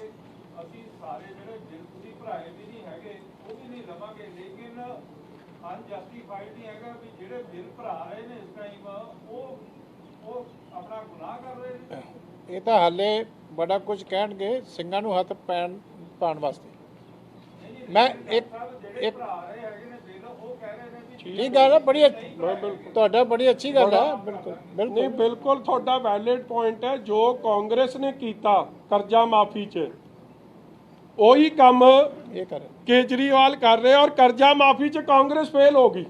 ਅਸੀਂ ਸਾਰੇ ਜਿਹੜੇ ਬਿੱਲ ਤੁਸੀਂ ਭਰਾਏ ਵੀ ਨਹੀਂ ਹੈਗੇ ਉਹ ਵੀ ਨਹੀਂ ਲਵਾਂਗੇ, ਲੇਕਿਨ ਅਨਜਸਟੀਫਾਈਡ ਨਹੀਂ ਹੈਗਾ ਵੀ ਜਿਹੜੇ ਬਿੱਲ ਭਰਾ ਰਹੇ ਨੇ ਇਸ ਟਾਈਮ ਉਹ ਆਪਣਾ ਗੁਨਾਹ ਕਰ ਰਹੇ ਨੇ। ਇਹ ਤਾਂ ਹਾਲੇ ਬੜਾ ਕੁਝ ਕਹਿਣਗੇ ਸਿੰਘਾਂ ਨੂੰ ਹੱਥ ਪਾਉਣ ਵਾਸਤੇ। ਮੈਂ ਇੱਕ ਭਰਾ ਰਹੇ ਹੈਗੇ ਨੇ ਬਿੱਲ, ਉਹ ਕਹਿ ਰਹੇ ਨੇ ਵੀ ਠੀਕ ਗੱਲ ਹੈ, ਬੜੀ ਤੁਹਾਡਾ ਬੜੀ ਅੱਛੀ ਗੱਲ ਹੈ। ਬਿਲਕੁਲ ਨਹੀਂ, ਬਿਲਕੁਲ ਤੁਹਾਡਾ ਵੈਲਿਡ ਪੁਆਇੰਟ ਹੈ। ਜੋ ਕਾਂਗਰਸ ਨੇ ਕੀਤਾ ਕਰਜ਼ਾ ਮਾਫੀ 'ਚ, ਉਹੀ ਕੰਮ ਇਹ ਕਰ ਕੇਜਰੀਵਾਲ ਕਰ ਰਹੇ। ਔਰ ਕਰਜ਼ਾ ਮਾਫੀ 'ਚ ਕਾਂਗਰਸ ਫੇਲ ਹੋ ਗਈ।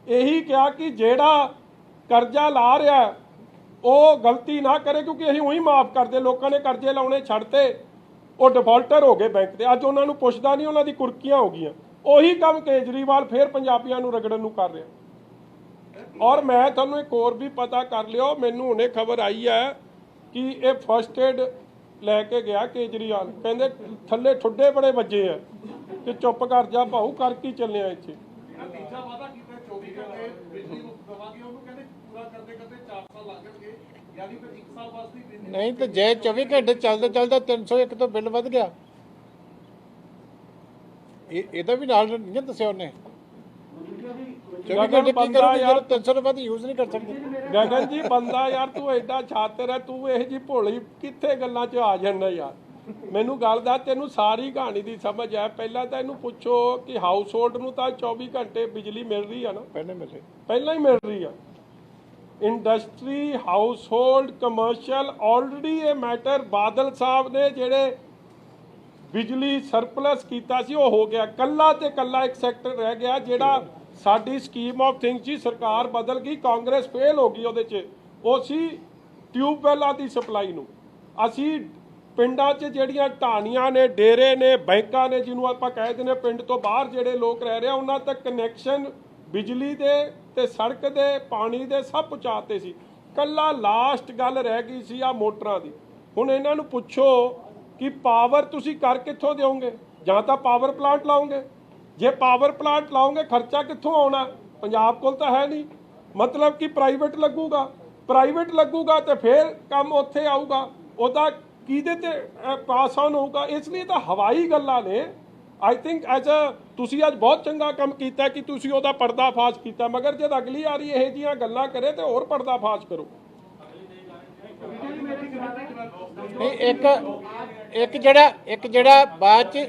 ਇਹੀ ਕਿਹਾ ਕਿ ਜਿਹੜਾ ਕਰਜ਼ਾ ਲਾ ਰਿਹਾ ਉਹ ਗਲਤੀ ਨਾ ਕਰੇ, ਕਿਉਂਕਿ ਅਸੀਂ ਉਹੀ ਮਾਫ ਕਰਦੇ। ਲੋਕਾਂ ਨੇ ਕਰਜ਼ੇ ਲਾਉਣੇ ਛੱਡਤੇ, ਉਹ ਡਿਫਾਲਟਰ ਹੋ ਗਏ ਬੈਂਕ ਦੇ। ਅੱਜ ਉਹਨਾਂ ਨੂੰ ਪੁੱਛਦਾ ਨਹੀਂ, ਉਹਨਾਂ ਦੀ ਕੁਰਕੀਆਂ ਹੋ ਗਈਆਂ। ਉਹੀ ਕੰਮ ਕੇਜਰੀਵਾਲ ਫੇਰ ਪੰਜਾਬੀਆਂ ਨੂੰ ਰਗੜਨ ਨੂੰ ਕਰ ਰਿਹਾ। ਔਰ ਮੈਂ ਤੁਹਾਨੂੰ ਇੱਕ ਹੋਰ ਵੀ ਪਤਾ ਕਰ ਲਿਓ, ਮੈਨੂੰ ਹੁਣੇ ਖਬਰ ਆਈ ਹੈ ਕਿ ਇਹ ਫਸਟ ਏਡ ਲੈ ਕੇ ਗਿਆ ਕੇਜਰੀਵਾਲ। ਕਹਿੰਦੇ ਥੱਲੇ ਠੁੱਡੇ ਬੜੇ ਵੱਜੇ ਆ ਕਿ ਚੁੱਪ ਕਰ ਜਾ ਭਾਊ, ਕਰਕੇ ਚੱਲਿਆ ਇੱਥੇ। ਤੀਜਾ ਵਾਅਦਾ ਕੀਤਾ 24 ਘੰਟੇ ਬਿਜਲੀ ਦਵਾਂਗੇ, ਉਹਨੂੰ ਕਹਿੰਦੇ ਪੂਰਾ ਕਰਦੇ ਕਰਦੇ 4 ਸਾਲ ਲੱਗ ਜਾਣਗੇ, ਯਾਨੀ ਫਿਰ 1 ਸਾਲ ਵਾਸਤੇ ਬਿਜਲੀ ਨਹੀਂ ਤਾਂ ਜੇ 24 ਘੰਟੇ ਚੱਲਦਾ 301 ਤੋਂ ਬਿੱਲ ਵੱਧ ਗਿਆ। ਇਹਦਾ ਵੀ ਨਾਲ ਨਹੀਂ ਦੱਸਿਆ ਉਹਨੇ। 24 ਘੰਟੇ ਕੀ ਕਰੋਗੇ ਜਦੋਂ 300 ਤੋਂ ਵੱਧ ਯੂਜ਼ ਨਹੀਂ ਕਰ ਸਕਦੇ। ਗਗਨ ਜੀ, ਬੰਦਾ ਯਾਰ ਤੂੰ ਐਡਾ ਛਾਤਰ ਹੈ, ਤੂੰ ਇਹ ਜੀ ਭੋਲੀ ਕਿੱਥੇ ਗੱਲਾਂ 'ਚ ਆ ਜਾਂਦਾ ਯਾਰ। ਮੈਨੂੰ ਗੱਲ ਦਾ ਤੈਨੂੰ ਸਾਰੀ ਕਹਾਣੀ ਦੀ ਸਮਝ ਹੈ। ਪਹਿਲਾਂ ਤਾਂ ਇਹਨੂੰ ਪੁੱਛੋ ਕਿ ਹਾਊਸ ਹੋਲਡ ਨੂੰ ਤਾਂ 24 ਘੰਟੇ ਬਿਜਲੀ ਮਿਲ ਰਹੀ ਆ ਨਾ? ਪਹਿਲਾਂ ਹੀ ਮਿਲ ਰਹੀ ਆ। Industry, house hold, commercial, already ਇਹ ਮੈਟਰ ਬਾਦਲ ਸਾਹਿਬ ਨੇ ਜਿਹੜੇ ਬਿਜਲੀ ਸਰਪਲਸ ਕੀਤਾ ਸੀ ਉਹ ਹੋ ਗਿਆ। ਕੱਲਾ ਤੇ ਕੱਲਾ ਇੱਕ ਸੈਕਟਰ ਰਹਿ ਗਿਆ ਜਿਹੜਾ ਸਾਡੀ ਸਕੀਮ ਆਫ ਥਿੰਗਸ ਸੀ। ਸਰਕਾਰ ਬਦਲ ਗਈ, ਕਾਂਗਰਸ ਫੇਲ ਹੋ ਗਈ ਉਹਦੇ 'ਚ। ਉਹ ਸੀ ਟਿਊਬਵੈੱਲਾਂ ਦੀ ਸਪਲਾਈ ਨੂੰ। ਅਸੀਂ ਪਿੰਡਾਂ 'ਚ ਜਿਹੜੀਆਂ ਢਾਣੀਆਂ ਨੇ, ਡੇਰੇ ਨੇ, ਬੈਂਕਾਂ ਨੇ, ਜਿਹਨੂੰ ਆਪਾਂ ਕਹਿ ਦਿੰਦੇ ਪਿੰਡ ਤੋਂ ਬਾਹਰ ਜਿਹੜੇ ਲੋਕ ਰਹਿ ਰਹੇ ਆ, ਉਹਨਾਂ ਤੱਕ ਕਨੈਕਸ਼ਨ ਬਿਜਲੀ ਦੇ ਤੇ ਸੜਕ ਦੇ, ਪਾਣੀ ਦੇ ਸਭ ਪਹੁੰਚਾਤੇ ਸੀ। ਕੱਲਾ ਲਾਸਟ ਗੱਲ ਰਹਿ ਗਈ ਸੀ ਆ ਮੋਟਰਾਂ ਦੀ। ਹੁਣ ਇਹਨਾਂ ਨੂੰ ਪੁੱਛੋ ਕਿ ਪਾਵਰ ਤੁਸੀਂ ਕਰ ਕਿੱਥੋਂ ਦਿਓਗੇ? ਜਾਂ ਤਾਂ ਪਾਵਰ ਪਲਾਂਟ ਲਾਓਗੇ। ਜੇ ਪਾਵਰ ਪਲਾਂਟ ਲਾਓਗੇ ਖਰਚਾ ਕਿੱਥੋਂ ਆਉਣਾ? ਪੰਜਾਬ ਕੋਲ ਤਾਂ ਹੈ ਨਹੀਂ। ਮਤਲਬ ਕਿ ਪ੍ਰਾਈਵੇਟ ਲੱਗੂਗਾ ਤੇ ਫਿਰ ਕੰਮ ਉੱਥੇ ਆਊਗਾ। ਉਹਦਾ ਕਿਹਦੇ ਤੇ ਪਾਸ ਆਨ ਹੋਊਗਾ? ਇਸ ਲਈ ਤਾਂ ਹਵਾਈ ਗੱਲਾਂ ਨੇ। ਆਈ ਥਿੰਕ ਐਜ਼ ਤੁਸੀਂ ਅੱਜ ਬਹੁਤ ਚੰਗਾ ਕੰਮ ਕੀਤਾ ਕਿ ਤੁਸੀਂ ਉਹਦਾ ਪਰਦਾਫਾਸ਼ ਕੀਤਾ, ਮਗਰ ਜਦ ਅਗਲੀ ਵਾਰੀ ਇਹੋ ਜਿਹੀਆਂ ਗੱਲਾਂ ਕਰੇ ਤੇ ਹੋਰ ਪਰਦਾਫਾਸ਼ ਕਰੋ। ਨਹੀਂ, ਇੱਕ ਜਿਹੜਾ ਬਾਅਦ ਚ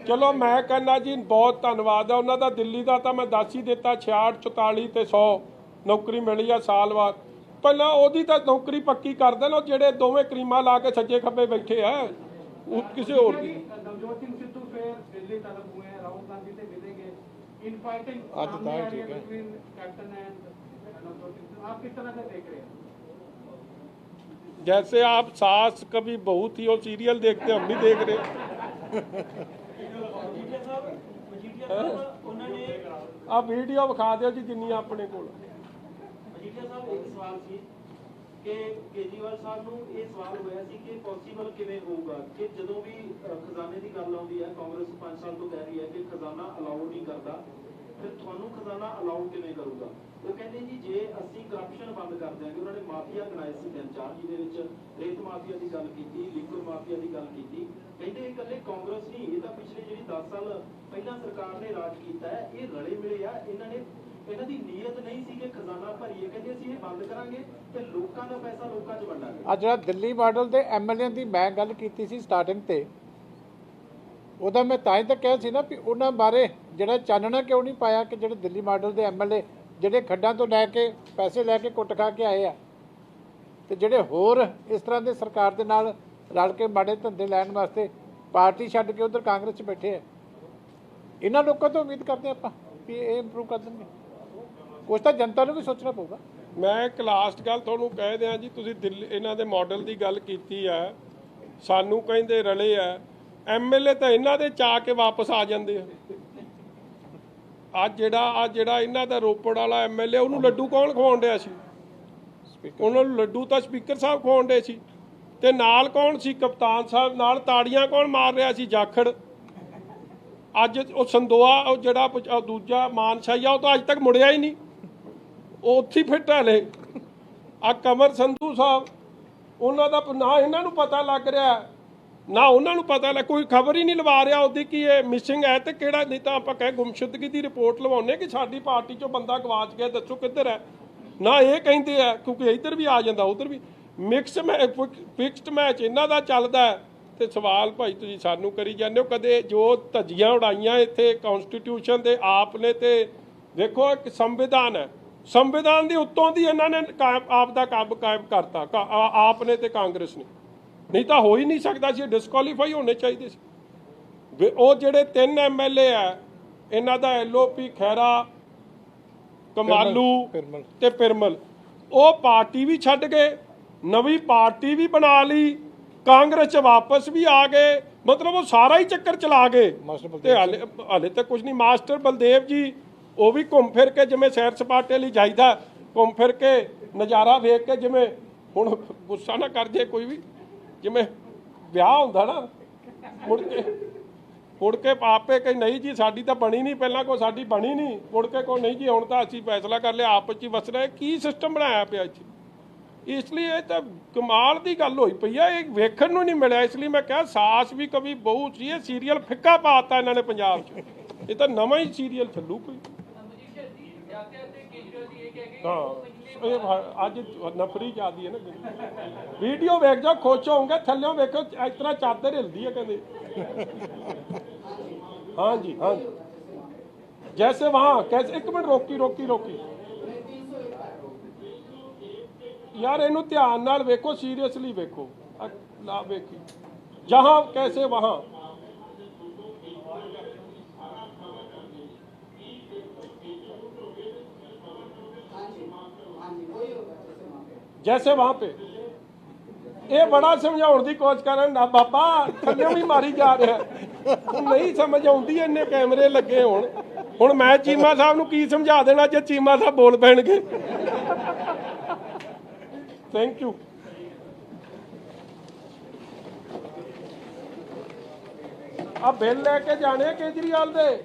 ਚਲੋ ਮੈਂ ਕਹਿੰਦਾ ਜੀ ਬਹੁਤ ਧੰਨਵਾਦ ਹੈ ਉਹਨਾਂ ਦਾ। ਦਿੱਲੀ ਦਾ ਤਾਂ ਮੈਂ ਦੱਸ ਹੀ ਦਿੱਤਾ, 66, 44 ਤੇ 100 ਨੌਕਰੀ ਮਿਲੀ ਆ ਸਾਲ ਬਾਅਦ। ਪਹਿਲਾਂ ਉਹਦੀ ਤਾਂ ਨੌਕਰੀ ਪੱਕੀ ਕਰ ਦੇਣ। ਉਹ ਜਿਹੜੇ ਦੋਵੇਂ ਕਰੀਮਾਂ ਲਾ ਕੇ ਸੱਜੇ ਖੱਬੇ ਬੈਠੇ ਆ, ਉਹ ਕਿਸੇ ਹੋਰ ਦੀ। ਅੱਜ ਤਾਂ ਠੀਕ ਹੈ। जैसे आप सास कभी बहू थी और सीरियल देखते, हम भी देख रहे। आप वीडियो विखा दो जी जिन्नी अपने को। ਮਜੀਠੀਆ ਸਾਹਿਬ ਇੱਕ ਸਵਾਲ ਸੀ ਕਿ ਕੇਜਰੀਵਾਲ ਸਾਹਿਬ ਨੂੰ ਇਹ ਸਵਾਲ ਹੋਇਆ ਸੀ ਕਿ ਪੋਸੀਬਲ ਕਿਵੇਂ ਹੋਊਗਾ ਕਿ ਜਦੋਂ ਵੀ ਖਜ਼ਾਨੇ ਦੀ ਗੱਲ ਆਉਂਦੀ ਹੈ, ਕਾਂਗਰਸ 5 ਸਾਲ ਤੋਂ ਕਹਿ ਰਹੀ ਹੈ ਕਿ ਖਜ਼ਾਨਾ ਅਲਾਉ ਨਹੀਂ ਕਰਦਾ, ਫਿਰ ਤੁਹਾਨੂੰ ਖਜ਼ਾਨਾ ਅਲਾਉ ਕਿਵੇਂ ਕਰੂਗਾ? ਉਹ ਕਹਿੰਦੇ ਜੀ ਜੇ ਅਸੀਂ ਕਰਪਸ਼ਨ ਬੰਦ ਕਰ ਦਿਆਂਗੇ, ਉਹਨਾਂ ਨੇ ਮਾਫੀਆ ਗਣਾਏ ਸੀ 3-4, ਜਿਹਦੇ ਵਿੱਚ ਰੇਤ ਮਾਫੀਆ ਦੀ ਗੱਲ ਕੀਤੀ, ਲਿਕਵਿਡ ਮਾਫੀਆ ਦੀ ਗੱਲ ਕੀਤੀ। ਕਹਿੰਦੇ ਇਹ ਇਕੱਲੇ ਕਾਂਗਰਸ ਨਹੀਂ, ਇਹ ਤਾਂ ਪਿਛਲੇ ਜਿਹੜੀ 10 ਸਾਲ ਪਹਿਲਾਂ ਸਰਕਾਰ ਨੇ ਰਾਜ ਕੀਤਾ ਹੈ, ਇਹ ਰਲੇ ਮਿਲੇ ਆ। ਇਹਨਾਂ ਦੀ ਨੀਅਤ ਨਹੀਂ ਸੀ ਕਿ ਖਜ਼ਾਨਾ ਭਰੀਏ, ਕਹਿੰਦੇ ਅਸੀਂ ਇਹ ਬੰਦ ਕਰਾਂਗੇ ਤੇ ਲੋਕਾਂ ਦਾ ਪੈਸਾ ਲੋਕਾਂ 'ਚ ਵੰਡਾਂਗੇ। ਆ ਜਿਹੜਾ ਦਿੱਲੀ ਮਾਡਲ ਦੇ ਐਮਐਲਏ ਦੀ ਮੈਂ ਗੱਲ ਕੀਤੀ ਸੀ ਸਟਾਰਟਿੰਗ ਤੇ, ਉਹਦਾ ਮੈਂ ਤਾਂ ਹੀ ਤਾਂ ਕਿਹਾ ਸੀ ਨਾ ਵੀ ਉਹਨਾਂ ਬਾਰੇ ਜਿਹੜਾ ਚਾਨਣਾ ਕਿਉਂ ਨਹੀਂ ਪਾਇਆ ਕਿ ਜਿਹੜੇ ਦਿੱਲੀ ਮਾਡਲ ਦੇ ਐਮਐਲਏ ਜਿਹੜੇ ਖੱਡਾਂ ਤੋਂ ਲੈ ਕੇ ਪੈਸੇ ਲੈ ਕੇ ਕੁੱਟ ਖਾ ਕੇ ਆਏ ਆ, ਤੇ ਜਿਹੜੇ ਹੋਰ ਇਸ ਤਰ੍ਹਾਂ ਦੇ ਸਰਕਾਰ ਦੇ ਨਾਲ ਰਲ ਕੇ ਮਾੜੇ ਧੰਦੇ ਲੈਣ ਵਾਸਤੇ ਪਾਰਟੀ ਛੱਡ ਕੇ ਉਧਰ ਕਾਂਗਰਸ 'ਚ ਬੈਠੇ ਆ, ਇਹਨਾਂ ਲੋਕਾਂ ਤੋਂ ਉਮੀਦ ਕਰਦੇ ਆਪਾਂ ਵੀ ਇਹ ਇੰਪਰੂਵ ਕਰ ਦੇਣਗੇ। ਕੁਛ ਤਾਂ ਜਨਤਾ ਨੂੰ ਵੀ ਸੋਚਣਾ ਪਊਗਾ। ਮੈਂ ਇੱਕ ਲਾਸਟ ਗੱਲ ਤੁਹਾਨੂੰ ਕਹਿ ਦਿਆਂ ਜੀ, ਤੁਸੀਂ ਦਿੱਲੀ ਇਹਨਾਂ ਦੇ ਮਾਡਲ ਦੀ ਗੱਲ ਕੀਤੀ ਆ, ਸਾਨੂੰ ਕਹਿੰਦੇ ਰਲੇ ਆ, ਐਮਐਲਏ ਤਾਂ ਇਹਨਾਂ ਦੇ ਚਾਹ ਕੇ ਵਾਪਸ ਆ ਜਾਂਦੇ ਆ। ਅੱਜ ਜਿਹੜਾ ਇਹਨਾਂ ਦਾ ਰੋਪੜ ਵਾਲਾ ਐਮਐਲਏ, ਉਹਨੂੰ ਲੱਡੂ ਕੌਣ ਖਵਾਉਣ ਡਿਆ ਸੀ? ਉਹਨਾਂ ਨੂੰ ਲੱਡੂ ਤਾਂ ਸਪੀਕਰ ਸਾਹਿਬ ਖਵਾਉਣ ਡੇ ਸੀ, ਤੇ ਨਾਲ ਕੌਣ ਸੀ? ਕਪਤਾਨ ਸਾਹਿਬ। ਨਾਲ ਤਾੜੀਆਂ ਕੌਣ ਮਾਰ ਰਿਹਾ ਸੀ? ਜਾਖੜ। ਅੱਜ ਉਹ ਸੰਦੋਆ, ਉਹ ਜਿਹੜਾ ਦੂਜਾ ਮਾਨਸ਼ਾਹੀ ਆ, ਉਹ ਤਾਂ ਅੱਜ ਤੱਕ ਮੁੜਿਆ ਹੀ ਨਹੀਂ, ਉਹ ਉੱਥੇ ਹੀ ਫਿੱਟ ਹਲੇ। ਆ ਕਮਰ ਸੰਧੂ ਸਾਹਿਬ, ਉਹਨਾਂ ਦਾ ਨਾ ਇਹਨਾਂ ਨੂੰ ਪਤਾ ਲੱਗ ਰਿਹਾ, ਨਾ ਉਹਨਾਂ ਨੂੰ ਪਤਾ ਲੱਗ, ਕੋਈ ਖਬਰ ਹੀ ਨਹੀਂ ਲਵਾ ਰਿਹਾ ਉਹਦੀ ਕਿ ਇਹ ਮਿਸਿੰਗ ਹੈ ਤੇ ਕਿਹੜਾ। ਨਹੀਂ ਤਾਂ ਆਪਾਂ ਕਹੇ ਗੁੰਮਸ਼ੁਦਗੀ ਦੀ ਰਿਪੋਰਟ ਲਵਾਉਂਦੇ ਕਿ ਸਾਡੀ ਪਾਰਟੀ 'ਚੋਂ ਬੰਦਾ ਗਵਾਚ ਗਿਆ, ਦੱਸੋ ਕਿੱਧਰ ਹੈ। ਨਾ ਇਹ ਕਹਿੰਦੇ ਆ, ਕਿਉਂਕਿ ਇੱਧਰ ਵੀ ਆ ਜਾਂਦਾ ਉੱਧਰ ਵੀ। ਫਿਕਸਡ ਮੈਚ ਇਹਨਾਂ ਦਾ ਚੱਲਦਾ ਹੈ। ਤੇ ਸਵਾਲ ਭਾਈ ਤੁਸੀਂ ਸਾਨੂੰ ਕਰੀ ਜਾਂਦੇ ਹੋ, ਕਦੇ ਜੋ ਧੱਜੀਆਂ ਉਡਾਈਆਂ ਇੱਥੇ ਕਨਸਟੀਟਿਊਸ਼ਨ ਦੇ ਆਪ ਨੇ, ਤੇ ਵੇਖੋ ਇੱਕ ਸੰਵਿਧਾਨ ਹੈ, ਸੰਵਿਧਾਨ ਦੇ ਉੱਤੋਂ ਦੀ ਇਹਨਾਂ ਨੇ ਆਪ ਦਾ ਕੰਮ ਕਾਇਮ ਕਰਤਾ, ਆਪ ਨੇ ਤੇ ਕਾਂਗਰਸ ਨੇ। ਨਹੀਂ ਤਾਂ ਹੋ ਹੀ ਨਹੀਂ ਸਕਦਾ ਸੀ, ਡਿਸਕੁਆਲੀਫਾਈ ਹੋਣੇ ਚਾਹੀਦੇ ਸੀ। ਉਹ ਜਿਹੜੇ 3 ਐਮਐਲਏ ਆ, ਇਹਨਾਂ ਦਾ ਐਲਓਪੀ, ਖੈਰਾ, ਕਮਾਲੂ ਤੇ ਪਿਰਮਲ, ਉਹ ਪਾਰਟੀ ਵੀ ਛੱਡ ਗਏ, ਨਵੀਂ ਪਾਰਟੀ ਵੀ ਬਣਾ ਲਈ, ਕਾਂਗਰਸ 'ਚ ਵਾਪਸ ਵੀ ਆ ਗਏ। ਮਤਲਬ ਉਹ ਸਾਰਾ ਹੀ ਚੱਕਰ ਚਲਾ ਗਏ ਤੇ ਹਾਲੇ ਤੱਕ ਕੁਝ ਨਹੀਂ। ਮਾਸਟਰ ਬਲਦੇਵ ਜੀ, ਉਹ ਵੀ ਘੁੰਮ ਫਿਰ ਕੇ, ਜਿਵੇਂ ਸੈਰ ਸਪਾਟੇ ਲਈ ਜਾਈਦਾ, ਘੁੰਮ ਫਿਰ ਕੇ ਨਜ਼ਾਰਾ ਵੇਖ ਕੇ, ਜਿਵੇਂ ਹੁਣ ਗੁੱਸਾ ਨਾ ਕਰ ਜੇ ਕੋਈ ਵੀ, ਜਿਵੇਂ ਵਿਆਹ ਹੁੰਦਾ ਨਾ, ਮੁੜ ਕੇ ਆਪੇ ਕਹੀ ਨਹੀਂ ਜੀ ਸਾਡੀ ਤਾਂ ਬਣੀ ਨਹੀਂ, ਪਹਿਲਾਂ ਕੋਈ ਸਾਡੀ ਬਣੀ ਨਹੀਂ, ਮੁੜ ਕੇ ਕੋਈ ਨਹੀਂ ਜੀ ਹੁਣ ਤਾਂ ਅਸੀਂ ਫੈਸਲਾ ਕਰ ਲਿਆ ਆਪਸ 'ਚ ਹੀ ਵਸਣਾ। ਕੀ ਸਿਸਟਮ ਬਣਾਇਆ ਪਿਆ ਇੱਥੇ? ਇਸ ਲਈ ਇਹ ਤਾਂ ਕਮਾਲ ਦੀ ਗੱਲ ਹੋਈ ਪਈ ਆ, ਇਹ ਵੇਖਣ ਨੂੰ ਨਹੀਂ ਮਿਲਿਆ। ਇਸ ਲਈ ਮੈਂ ਕਿਹਾ ਸਾਸ ਵੀ ਕभी ਬਹੂ ਸੀ, ਇਹ ਸੀਰੀਅਲ ਫਿੱਕਾ ਪਾਤਾ ਇਹਨਾਂ ਨੇ ਪੰਜਾਬ 'ਚ। ਇਹ ਤਾਂ ਨਵਾਂ ਹੀ ਸੀਰੀਅਲ ਚੱਲੂ ਕੋਈ। ਹਾਂ, ਇਹ ਅੱਜ ਨਫਰੀ ਜਾਂਦੀ ਹੈ ਨਾ। ਵੀਡੀਓ ਵੇਖ ਜਾਓ, ਖੁਸ਼ ਹੋਗੇ, ਥੱਲਿਓਂ ਵੇਖੋ ਇਸ ਤਰ੍ਹਾਂ ਚਾਦਰ ਹਿਲਦੀ ਹੈ ਕਹਿੰਦੇ। हाँ जी, हाँ जी, जैसे वहाँ कैसे, एक मिनट रोकी यार, इनू ध्यान नाल वेखो, सीरियसली वेखो, ला वेखी जहाँ कैसे वहाँ। जैसे वहाँ पे ਇਹ ਬੜਾ ਸਮਝਾਉਣ ਦੀ ਕੋਸ਼ਿਸ਼ ਕਰਨ ਨਾ, ਬਾਬਾ ਥੱਲੇ ਵੀ ਮਾਰੀ ਜਾ ਰਿਹਾ, ਨਹੀਂ ਸਮਝ ਆਉਂਦੀ, ਇੰਨੇ ਕੈਮਰੇ ਲੱਗੇ ਹੁਣ ਮੈਂ ਚੀਮਾ ਸਾਹਿਬ ਨੂੰ ਕੀ ਸਮਝਾ ਦੇਣਾ ਜੇ ਚੀਮਾ ਸਾਹਿਬ ਬੋਲ ਪੈਣਗੇ। Thank you. ਆ ਬਿੱਲ ਲੈ ਕੇ ਜਾਣੇ ਕੇਜਰੀਵਾਲ ਦੇ।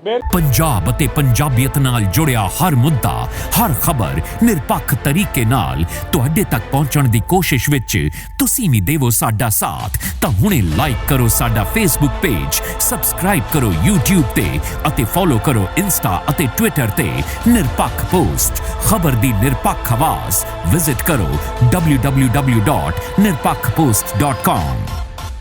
पंजाब ਅਤੇ ਪੰਜਾਬੀਅਤ ਨਾਲ ਜੁੜਿਆ ਹਰ ਮੁੱਦਾ, ਹਰ ਖਬਰ ਨਿਰਪੱਖ ਤਰੀਕੇ ਨਾਲ ਤੁਹਾਡੇ ਤੱਕ ਪਹੁੰਚਣ ਦੀ ਕੋਸ਼ਿਸ਼ ਵਿੱਚ ਤੁਸੀਂ ਵੀ ਦੇਵੋ ਸਾਡਾ ਸਾਥ। ਤਾਂ ਹੁਣੇ ਲਾਈਕ ਕਰੋ ਸਾਡਾ ਫੇਸਬੁੱਕ ਪੇਜ, ਸਬਸਕ੍ਰਾਈਬ ਕਰੋ YouTube ਤੇ ਅਤੇ ਫੋਲੋ ਕਰੋ ਇੰਸਟਾ ਅਤੇ ਟਵਿੱਟਰ ਤੇ ਨਿਰਪੱਖ ਪੋਸਟ, ਖਬਰ ਦੀ ਨਿਰਪੱਖ ਆਵਾਜ਼। ਵਿਜ਼ਿਟ ਕਰੋ www.nirpakhpost.com।